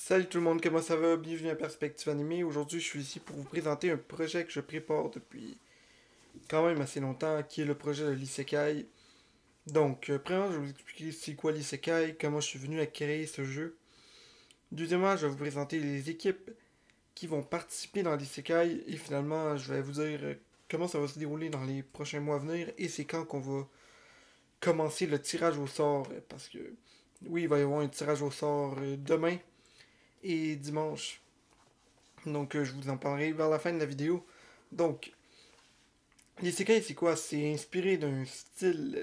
Salut tout le monde, comment ça va? Bienvenue à Perspective Animée. Aujourd'hui, je suis ici pour vous présenter un projet que je prépare depuis quand même assez longtemps, qui est le projet de l'Isekai. Donc, premièrement, je vais vous expliquer c'est quoi l'Isekai, comment je suis venu à créer ce jeu. Deuxièmement, je vais vous présenter les équipes qui vont participer dans l'Isekai. Et finalement, je vais vous dire comment ça va se dérouler dans les prochains mois à venir et c'est quand qu'on va commencer le tirage au sort. Parce que, oui, il va y avoir un tirage au sort demain et dimanche. Donc, je vous en parlerai vers la fin de la vidéo. Donc, l'isekai, c'est quoi? C'est inspiré d'un style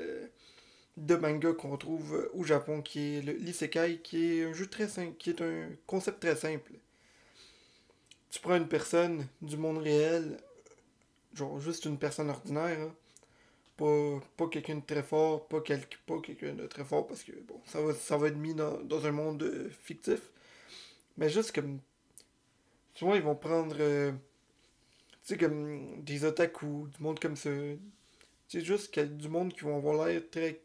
de manga qu'on retrouve au Japon, qui est l'isekai, qui est un jeu très simple, qui est un concept très simple. Tu prends une personne du monde réel, genre juste une personne ordinaire, hein, pas quelqu'un de très fort, pas quelqu'un de très fort, parce que bon, ça va être mis dans un monde fictif, mais juste comme, souvent ils vont prendre, tu sais, comme des otaku, du monde comme ça. C'est juste qu'il y a du monde qui vont avoir l'air très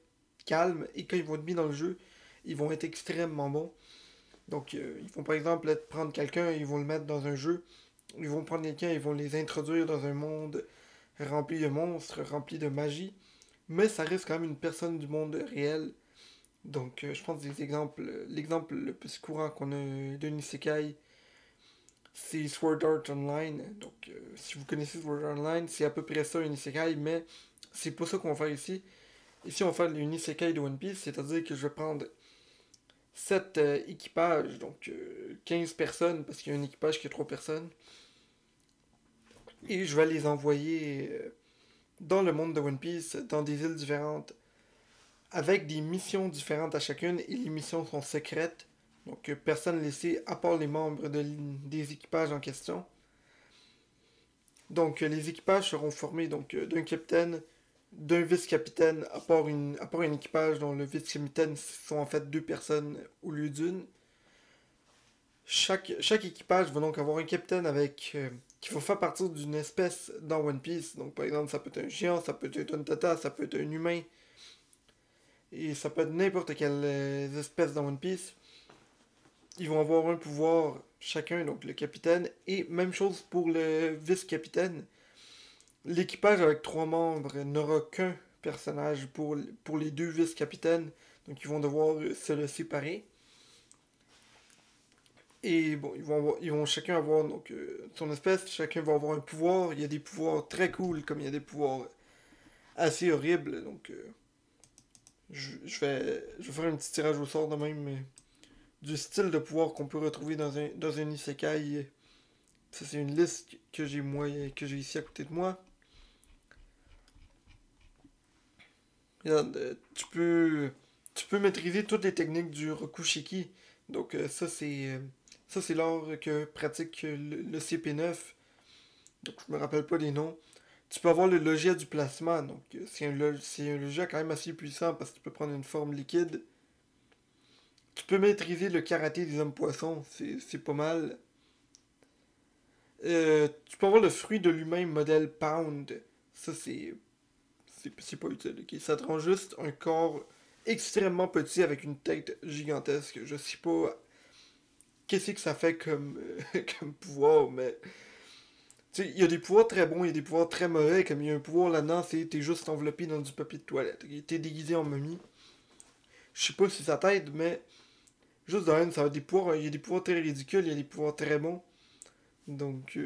calme et quand ils vont être mis dans le jeu, ils vont être extrêmement bons. Donc, ils vont par exemple prendre quelqu'un, ils vont le mettre dans un jeu. Ils vont prendre quelqu'un, ils vont les introduire dans un monde rempli de monstres, rempli de magie. Mais ça reste quand même une personne du monde réel. Donc, je pense des exemples. L'exemple le plus courant qu'on a d'un isekai, c'est Sword Art Online. Donc, si vous connaissez Sword Art Online, c'est à peu près ça un isekai, mais c'est pas ça qu'on va faire ici. Ici, on va faire une isekai de One Piece, c'est-à-dire que je vais prendre 7 équipages, donc 15 personnes, parce qu'il y a un équipage qui a 3 personnes, et je vais les envoyer dans le monde de One Piece, dans des îles différentes, avec des missions différentes à chacune, et les missions sont secrètes, donc personne ne les sait, à part les membres des équipages en question. Donc les équipages seront formés donc d'un capitaine, d'un vice-capitaine, à part un équipage dont le vice-capitaine sont en fait deux personnes au lieu d'une. Chaque équipage va donc avoir un capitaine avec qui va faire partie d'une espèce dans One Piece. Donc par exemple, ça peut être un géant, ça peut être un tata, ça peut être un humain, et ça peut être n'importe quelle espèce dans One Piece. Ils vont avoir un pouvoir chacun, donc le capitaine, et même chose pour le vice-capitaine. L'équipage avec trois membres n'aura qu'un personnage pour les deux vice-capitaines, donc ils vont devoir se le séparer. Et bon, ils vont chacun avoir donc, son espèce, chacun va avoir un pouvoir. Il y a des pouvoirs très cool, comme il y a des pouvoirs assez horribles. Donc, je vais faire un petit tirage au sort de même du style de pouvoir qu'on peut retrouver dans un isekai. Ça, c'est une liste que j'ai moi, que j'ai ici à côté de moi. Regarde, tu peux maîtriser toutes les techniques du Rokushiki. Donc, ça, c'est l'art que pratique le CP9. Donc, je me rappelle pas des noms. Tu peux avoir le logia du plasma. Donc, c'est un logia quand même assez puissant parce que tu peux prendre une forme liquide. Tu peux maîtriser le karaté des hommes poissons. C'est pas mal. Tu peux avoir le fruit de l'humain modèle Pound. Ça, c'est pas utile. Ok? Ça te rend juste un corps extrêmement petit avec une tête gigantesque. Je sais pas qu'est-ce que ça fait comme, comme pouvoir, mais tu sais, il y a des pouvoirs très bons, il y a des pouvoirs très mauvais, comme il y a un pouvoir là-dedans, c'est t'es juste enveloppé dans du papier de toilette. Ok? T'es déguisé en momie. Je sais pas si ça t'aide, mais juste de même, ça a des pouvoirs, il y a des pouvoirs très ridicules, il y a des pouvoirs très bons. Donc,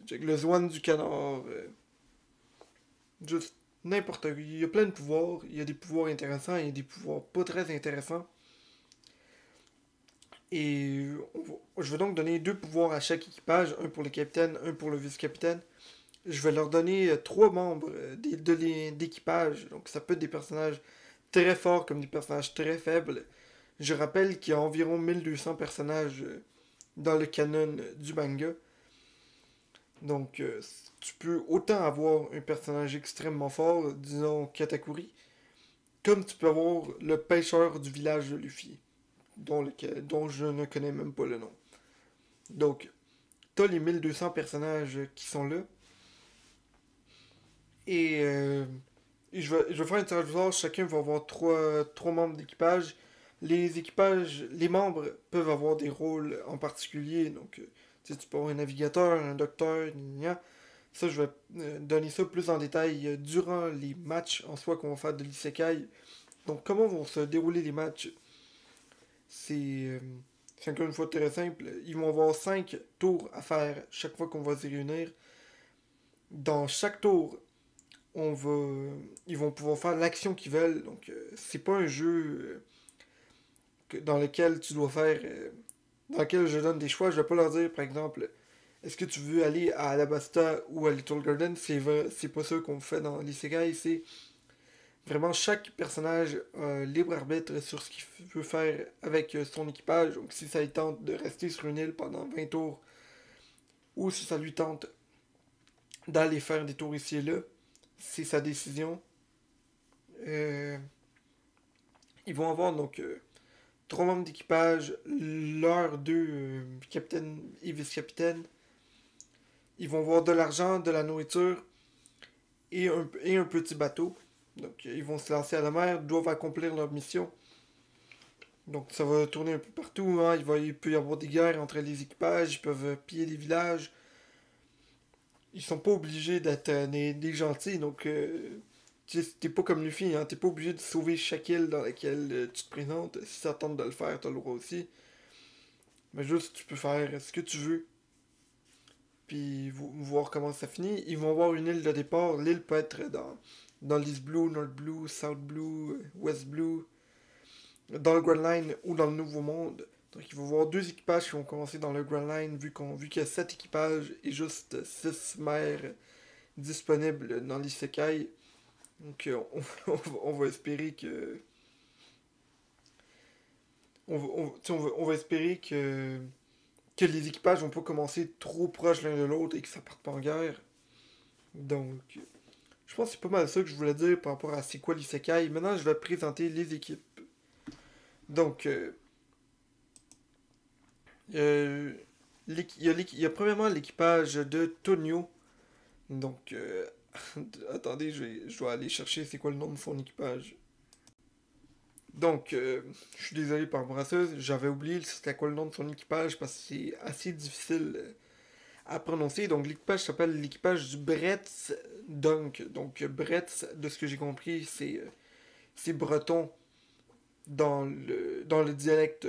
check le Zwan du canard, juste n'importe quoi. Il y a plein de pouvoirs, il y a des pouvoirs intéressants, il y a des pouvoirs pas très intéressants. Et je vais donc donner deux pouvoirs à chaque équipage, un pour le capitaine, un pour le vice-capitaine. Je vais leur donner trois membres d'équipage. Donc ça peut être des personnages très forts comme des personnages très faibles. Je rappelle qu'il y a environ 1200 personnages dans le canon du manga. Donc tu peux autant avoir un personnage extrêmement fort, disons Katakuri, comme tu peux avoir le pêcheur du village de Luffy, dont je ne connais même pas le nom. Donc, t'as les 1200 personnages qui sont là. Et je vais faire un tirage au sort. Chacun va avoir trois membres d'équipage. Les équipages, les membres peuvent avoir des rôles en particulier. Donc, tu peux avoir un navigateur, un docteur, gna, gna. Ça, je vais donner ça plus en détail durant les matchs en soi qu'on va faire de l'Isekai. Donc, comment vont se dérouler les matchs? C'est encore une fois très simple. Ils vont avoir 5 tours à faire chaque fois qu'on va se réunir. Dans chaque tour, on va, ils vont pouvoir faire l'action qu'ils veulent. Donc, c'est pas un jeu dans lequel tu dois faire. Dans lequel je donne des choix. Je vais pas leur dire, par exemple, est-ce que tu veux aller à Alabasta ou à Little Garden? C'est pas ça qu'on fait dans l'Isekai. C'est vraiment chaque personnage a libre arbitre sur ce qu'il veut faire avec son équipage. Donc, si ça lui tente de rester sur une île pendant 20 tours ou si ça lui tente d'aller faire des tours ici et là, c'est sa décision. Euh, Ils vont avoir donc 3 membres d'équipage, leurs 2 capitaines et vice-capitaines. Ils vont avoir de l'argent, de la nourriture et un petit bateau. Donc ils vont se lancer à la mer, doivent accomplir leur mission. Donc ça va tourner un peu partout. Hein. Il peut y avoir des guerres entre les équipages, ils peuvent piller des villages. Ils sont pas obligés d'être des gentils. Donc t'es pas comme Luffy, hein. T'es pas obligé de sauver chaque île dans laquelle tu te présentes. Si ça tente de le faire, t'as le droit aussi. Mais juste, tu peux faire ce que tu veux. Puis voir comment ça finit. Ils vont avoir une île de départ. L'île peut être dans l'East Blue, North Blue, South Blue, West Blue, dans le Grand Line ou dans le Nouveau Monde. Donc il va y avoir 2 équipages qui vont commencer dans le Grand Line vu qu'il y a 7 équipages et juste 6 mers disponibles dans l'Isekai. Donc on va espérer que. On va espérer que les équipages vont pas commencer trop proches l'un de l'autre et que ça parte pas en guerre. Donc, je pense que c'est pas mal ça que je voulais dire par rapport à c'est quoi l'Isekai. Maintenant, je vais présenter les équipes. Donc, euh, il y a premièrement l'équipage de Tonio. Donc, attendez, je dois aller chercher c'est quoi le nom de son équipage. Donc, je suis désolé par rapport à ça. J'avais oublié c'était quoi le nom de son équipage parce que c'est assez difficile à prononcer. Donc, l'équipage s'appelle l'équipage du Bretz Dunk. Donc, Bretz, de ce que j'ai compris, c'est breton dans le dialecte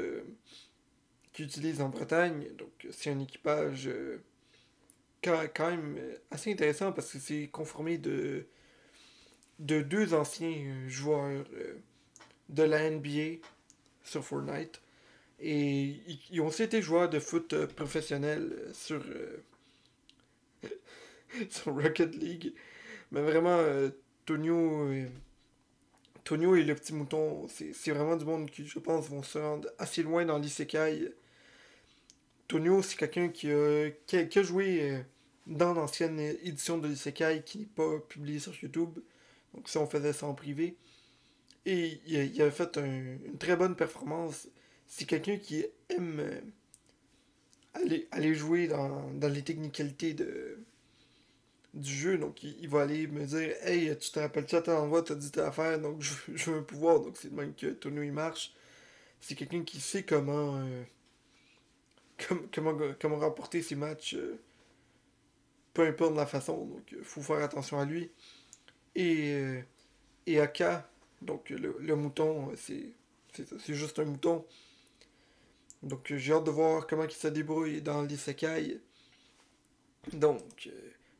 qu'ils utilisent en Bretagne. Donc, c'est un équipage quand même assez intéressant parce que c'est conformé de 2 anciens joueurs de la NBA sur Fortnite. Et ils ont aussi été joueurs de foot professionnels sur Rocket League. Mais vraiment, Tonio, Tonio et le petit mouton, c'est vraiment du monde qui, je pense, vont se rendre assez loin dans l'Isekai. Tonio, c'est quelqu'un qui a joué dans l'ancienne édition de l'Isekai qui n'est pas publiée sur YouTube. Donc ça, on faisait ça en privé. Et il a fait une très bonne performance. C'est quelqu'un qui aime aller jouer dans les technicalités du jeu. Donc il va aller me dire Hey, tu te rappelles-tu à tel endroit, t'as dit telle affaire, donc je veux un pouvoir. Donc c'est de même que Tonio il marche. C'est quelqu'un qui sait comment remporter ses matchs, peu importe la façon. Donc il faut faire attention à lui. Et, euh, et Aka, donc le mouton, c'est juste un mouton. Donc j'ai hâte de voir comment il se débrouille dans l'isekai. Donc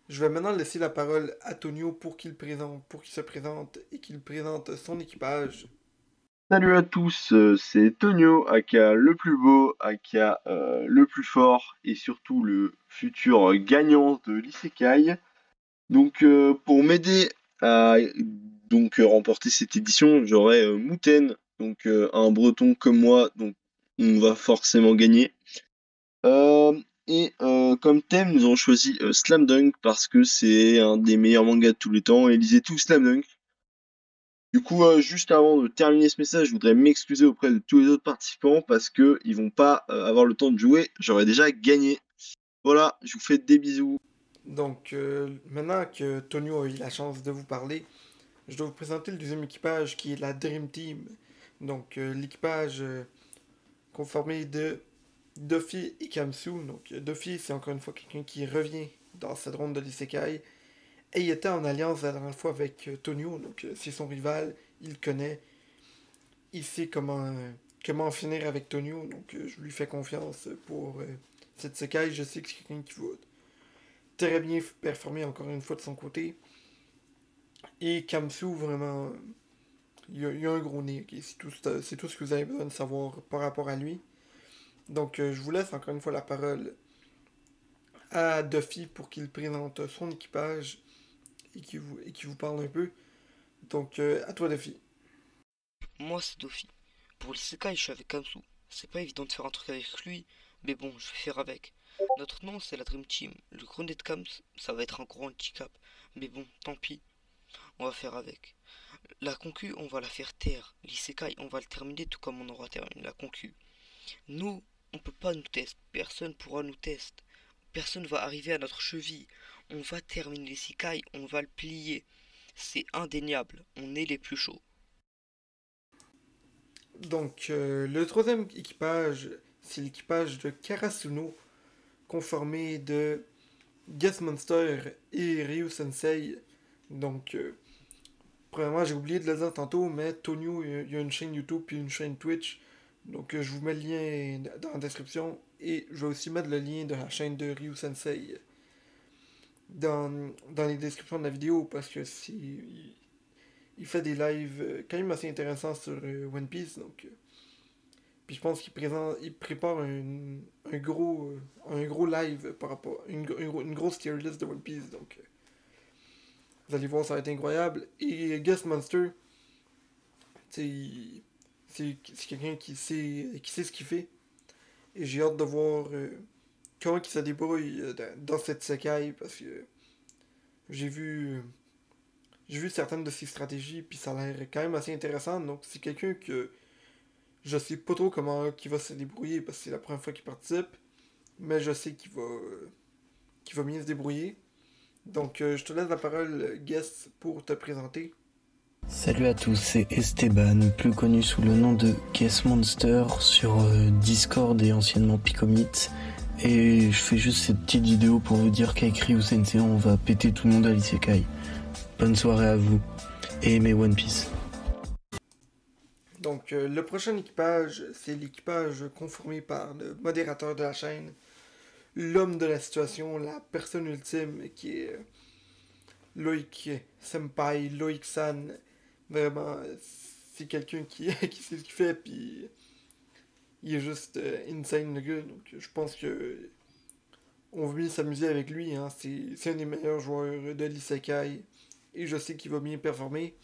je vais maintenant laisser la parole à Tonio pour qu'il se présente et qu'il présente son équipage. Salut à tous, c'est Tonio, aka le plus beau, aka le plus fort et surtout le futur gagnant de l'Isekai. Donc pour m'aider à remporter cette édition, j'aurai Mouten, donc un breton comme moi, donc on va forcément gagner. Comme thème, nous avons choisi Slam Dunk parce que c'est un des meilleurs mangas de tous les temps et lisez tout Slam Dunk. Du coup, juste avant de terminer ce message, je voudrais m'excuser auprès de tous les autres participants parce que ils vont pas avoir le temps de jouer. J'aurais déjà gagné. Voilà, je vous fais des bisous. Donc maintenant que Tonio a eu la chance de vous parler, je dois vous présenter le deuxième équipage qui est la Dream Team. Donc, l'équipage conformé de Duffy et Kamsu. Donc, Duffy, c'est encore une fois quelqu'un qui revient dans cette ronde de l'Isekai. Et il était en alliance la dernière fois avec Tonio. Donc, c'est son rival. Il le connaît. Il sait comment finir avec Tonio. Donc, je lui fais confiance pour cette Isekai. Je sais que c'est quelqu'un qui va très bien performer encore une fois de son côté. Et Kamsu, vraiment, il a un gros nez. Okay? C'est tout ce que vous avez besoin de savoir par rapport à lui. Donc, je vous laisse encore une fois la parole à Duffy pour qu'il présente son équipage et qui vous parle un peu. Donc, à toi, Duffy. Moi, c'est Dofi. Pour l'isekai, je suis avec Kamsu. C'est pas évident de faire un truc avec lui, mais bon, je vais faire avec. Notre nom, c'est la Dream Team. Le gros nez de Kams, ça va être un gros handicap. Mais bon, tant pis, on va faire avec. La concu, on va la faire taire. L'isekai, on va le terminer tout comme on aura terminé la concu. Nous, on peut pas nous tester. Personne pourra nous tester. Personne va arriver à notre cheville. On va terminer l'isekai, on va le plier. C'est indéniable. On est les plus chauds. Donc, le troisième équipage, c'est l'équipage de Karasuno, conformé de Guest Monster et Ryu Sensei. Donc, premièrement, j'ai oublié de le dire tantôt, mais Tonio, il y a une chaîne YouTube puis une chaîne Twitch. Donc, je vous mets le lien dans la description. Et je vais aussi mettre le lien de la chaîne de Ryu Sensei dans les descriptions de la vidéo parce que il fait des lives quand même assez intéressants sur One Piece. Donc, puis je pense il prépare un gros live par rapport une grosse tier list de One Piece. Donc, vous allez voir, ça va être incroyable. Et Guest Monster, c'est quelqu'un qui sait ce qu'il fait. Et j'ai hâte de voir comment il se débrouille dans cette secaille parce que j'ai vu j'ai vu certaines de ses stratégies puis ça a l'air quand même assez intéressant. Donc c'est quelqu'un que je sais pas trop comment il va se débrouiller parce que c'est la première fois qu'il participe, mais je sais qu'il va bien se débrouiller. Donc je te laisse la parole, Guest, pour te présenter. Salut à tous, c'est Esteban, plus connu sous le nom de Guess Monster sur Discord et anciennement Picomit. Et je fais juste cette petite vidéo pour vous dire qu'avec Ryu Sensei, on va péter tout le monde à l'Isekai. Bonne soirée à vous et aimez One Piece. Donc le prochain équipage, c'est l'équipage conformé par le modérateur de la chaîne, l'homme de la situation, la personne ultime qui est Loïc Senpai, Loïc San. Vraiment, c'est quelqu'un qui sait ce qu'il fait, puis il est juste insane le gars. Donc je pense que on va bien s'amuser avec lui. Hein. C'est un des meilleurs joueurs de l'Isekai. Et je sais qu'il va bien performer.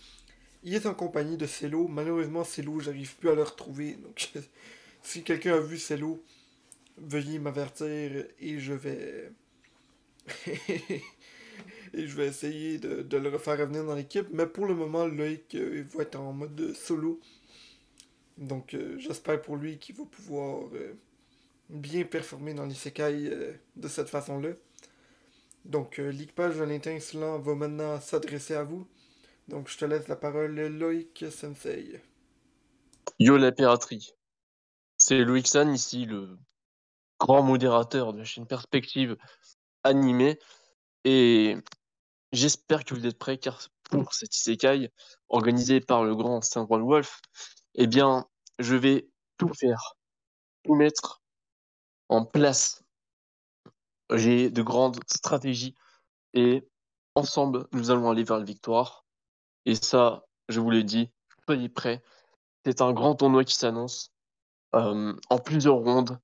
Il est en compagnie de Celo. Malheureusement, Celo, j'arrive plus à le retrouver. Donc si quelqu'un a vu Celo, veuillez m'avertir et je vais. et je vais essayer de le refaire revenir dans l'équipe. Mais pour le moment, Loïc va être en mode solo. Donc j'espère pour lui qu'il va pouvoir bien performer dans l'Isekai de cette façon-là. Donc l'équipage de l'intincelant va maintenant s'adresser à vous. Donc je te laisse la parole, Loïc Sensei. Yo la piraterie. C'est Loïc San ici, le grand modérateur de la chaîne Perspective animée. Et j'espère que vous êtes prêts car pour cet isekai organisé par le grand Saint Wolf, eh bien, je vais tout faire, tout mettre en place. J'ai de grandes stratégies et ensemble, nous allons aller vers la victoire. Et ça, je vous l'ai dit, soyez prêts. C'est un grand tournoi qui s'annonce en plusieurs rondes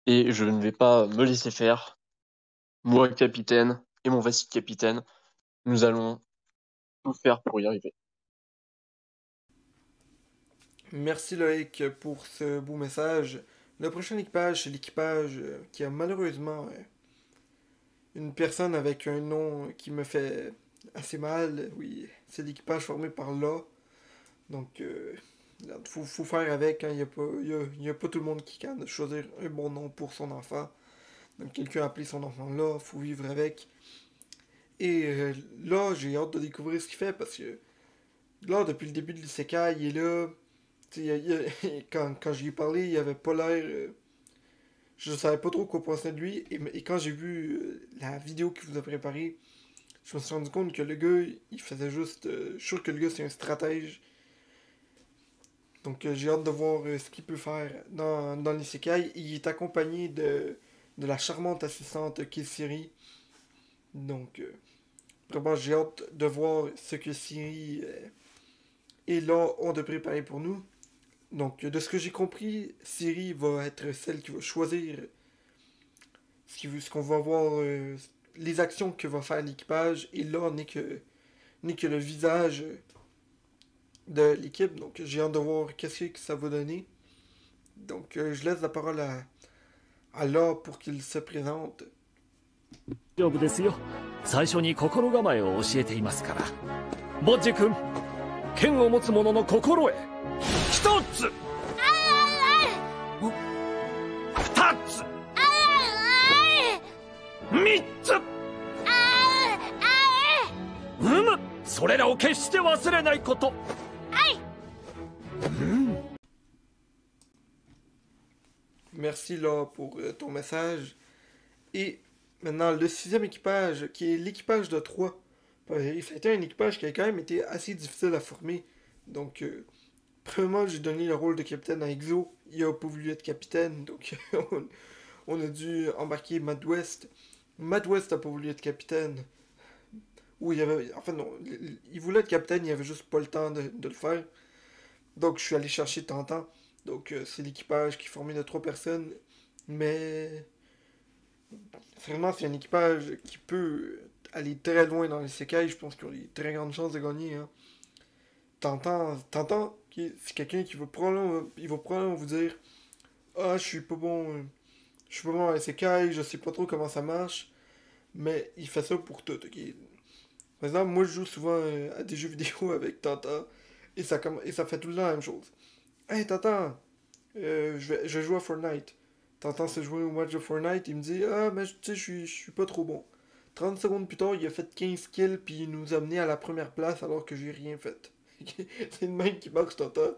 et je ne vais pas me laisser faire. Moi, capitaine, et mon vice-capitaine, nous allons tout faire pour y arriver. Merci Loïc pour ce beau message. Le prochain équipage, c'est l'équipage qui a malheureusement une personne avec un nom qui me fait assez mal. Oui, c'est l'équipage formé par là. Donc, faut faire avec. Il n'y a, y a pas tout le monde qui can choisir un bon nom pour son enfant. Donc, quelqu'un a appelé son enfant là. Faut vivre avec. Et là, j'ai hâte de découvrir ce qu'il fait parce que là, depuis le début de l'Isekai, il est là. Tu sais, quand j'y ai parlé, il avait pas l'air. Je savais pas trop quoi penser de lui. Et quand j'ai vu la vidéo qu'il vous a préparée, je me suis rendu compte que le gars, il faisait juste. Je suis sûr que le gars, c'est un stratège. Donc j'ai hâte de voir ce qu'il peut faire dans l'Isekai. Il est accompagné de la charmante assistante qui est Siri. Donc vraiment, j'ai hâte de voir ce que Siri et là ont de préparer pour nous. Donc, de ce que j'ai compris, Siri va être celle qui va choisir ce qu'on va voir, les actions que va faire l'équipage. Et là, n'est que le visage de l'équipe. Donc, j'ai hâte de voir qu'est-ce que ça va donner. Donc, je laisse la parole à là pour qu'il se présente. 大丈夫ですよ。最初に心構えを教えていますから。ボッジ君、剣を持つ者の心得。一つ。二つ。三つ。それらを決して忘れないこと。Merci là pour ton message. Et maintenant, le sixième équipage, qui est l'équipage de 3. C'était un équipage qui a quand même été assez difficile à former. Donc, premièrement, j'ai donné le rôle de capitaine à Exo. Il a pas voulu être capitaine, donc on a dû embarquer Mad West. Mad West a pas voulu être capitaine. Ou il avait. Enfin, non, il voulait être capitaine, il avait juste pas le temps de le faire. Donc, je suis allé chercher Tantan. Donc, c'est l'équipage qui est formé de 3 personnes. Mais. Vraiment, c'est un équipage qui peut aller très loin dans les séquelles. Je pense qu'ils ont des très grandes chances de gagner. Hein. Tantan, c'est quelqu'un qui va probablement vous dire ah, je suis pas bon. Je suis pas bon dans les séquelles, je sais pas trop comment ça marche. Mais il fait ça pour tout. Okay? Par exemple, moi je joue souvent à des jeux vidéo avec Tantan. Et ça fait tout le temps la même chose. Hey Tantan, je vais jouer à Fortnite. Tantan se jouer au match de Fortnite, il me dit ah, mais tu sais, je suis pas trop bon. 30 secondes plus tard, il a fait 15 kills, puis il nous a amené à la première place alors que j'ai rien fait. C'est une main qui marche Tantan.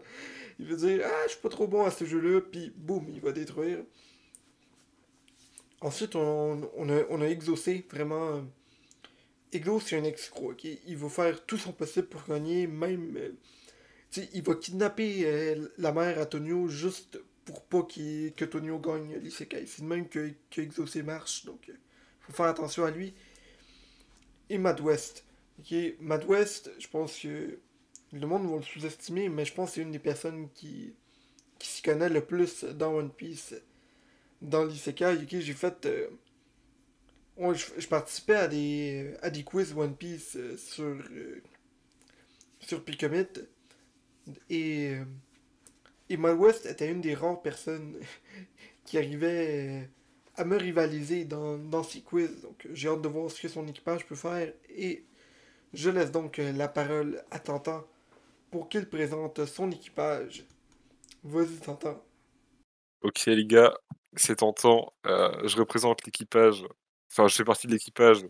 Il veut dire ah, je suis pas trop bon à ce jeu-là, puis boum, il va détruire. Ensuite, on a exaucé vraiment. Ego, c'est un escroc, ok? Il va faire tout son possible pour gagner, même. Il va kidnapper la mère à Tonio juste pour pas que Tonio gagne l'isekai. C'est de même que Exaucé marche, donc faut faire attention à lui. Et Mad West. Ok, Mad West, je pense que le monde va le sous-estimer, mais je pense que c'est une des personnes qui s'y connaît le plus dans One Piece. Dans l'isekai, ok, j'ai fait. Je participais à des quiz One Piece sur Picomit. Et, et Mad West était une des rares personnes qui arrivait à me rivaliser dans ces quiz. Donc j'ai hâte de voir ce que son équipage peut faire. Et je laisse donc la parole à Tantan pour qu'il présente son équipage. Vas-y Tantan. Ok les gars, c'est tentant. Je représente l'équipage. Enfin, je fais partie de l'équipage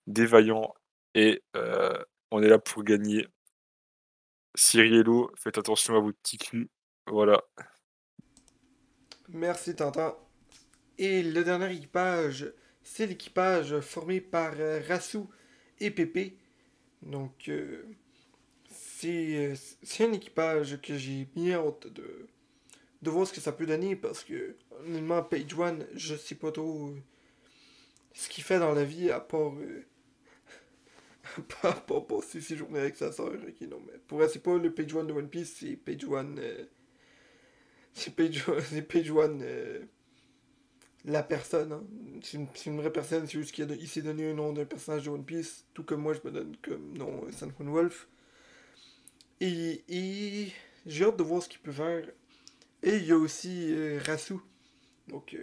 des Vaillants. Et on est là pour gagner. Ciriello, faites attention à votre petit cul. Voilà. Merci Tantan. Et le dernier équipage, c'est l'équipage formé par Rassou et Pépé. Donc, c'est un équipage que j'ai bien hâte de voir ce que ça peut donner parce que, honnêtement, Page One, je sais pas trop ce qu'il fait dans la vie à part, à part passer ses journées avec sa soeur. Ok, non, mais pour elle, c'est pas le Page One de One Piece, c'est Page One. C'est Page One. La personne, hein. C'est une vraie personne, c'est juste qu'il s'est donné un nom d'un personnage de One Piece, tout comme moi je me donne comme nom Sanhun Wolf. Et j'ai hâte de voir ce qu'il peut faire. Et il y a aussi Rassou. Donc,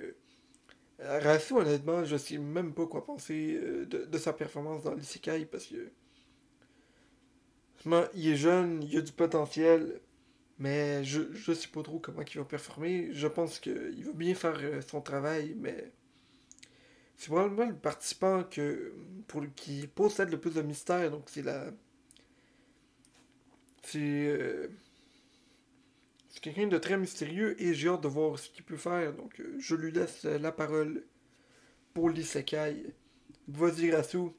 Rassou, honnêtement, je sais même pas quoi penser de sa performance dans l'Isekai parce que. Il est jeune, il a du potentiel, mais je sais pas trop comment il va performer. Je pense qu'il va bien faire son travail, mais c'est probablement le participant qui possède le plus de mystère. Donc c'est c'est quelqu'un de très mystérieux et j'ai hâte de voir ce qu'il peut faire. Donc, je lui laisse la parole pour l'isekai. Vas-y, Rassou.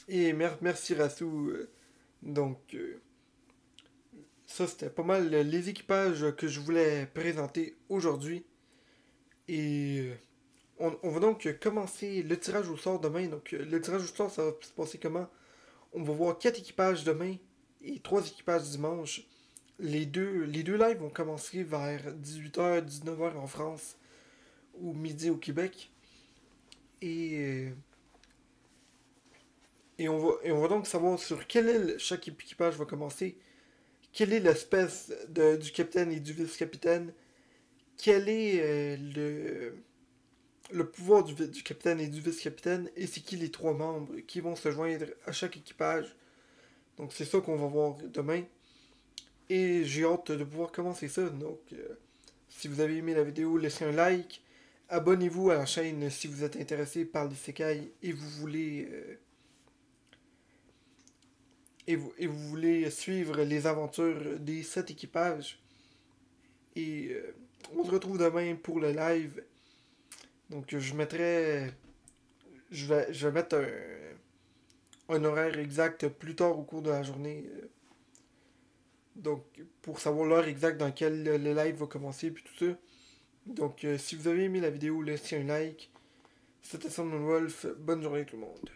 Et merci, Rassou. Donc, ça, c'était pas mal les équipages que je voulais présenter aujourd'hui. Et on va donc commencer le tirage au sort demain. Donc, le tirage au sort, ça va se passer comment? On va voir 4 équipages demain et 3 équipages dimanche. Les deux lives vont commencer vers 18h, 19h en France ou midi au Québec. Et on va donc savoir sur quelle île chaque équipage va commencer, quelle est l'espèce du capitaine et du vice-capitaine, quel est le pouvoir du capitaine et du vice-capitaine, et c'est qui les 3 membres qui vont se joindre à chaque équipage. Donc c'est ça qu'on va voir demain. Et j'ai hâte de pouvoir commencer ça. Donc si vous avez aimé la vidéo, laissez un like. Abonnez-vous à la chaîne si vous êtes intéressé par l'isekai et vous voulez et vous voulez suivre les aventures des 7 équipages. Et on se retrouve demain pour le live. Donc je vais mettre un horaire exact plus tard au cours de la journée. Donc pour savoir l'heure exacte dans laquelle le live va commencer puis tout ça. Donc si vous avez aimé la vidéo, laissez un like. C'était Son Wolf. Bonne journée tout le monde.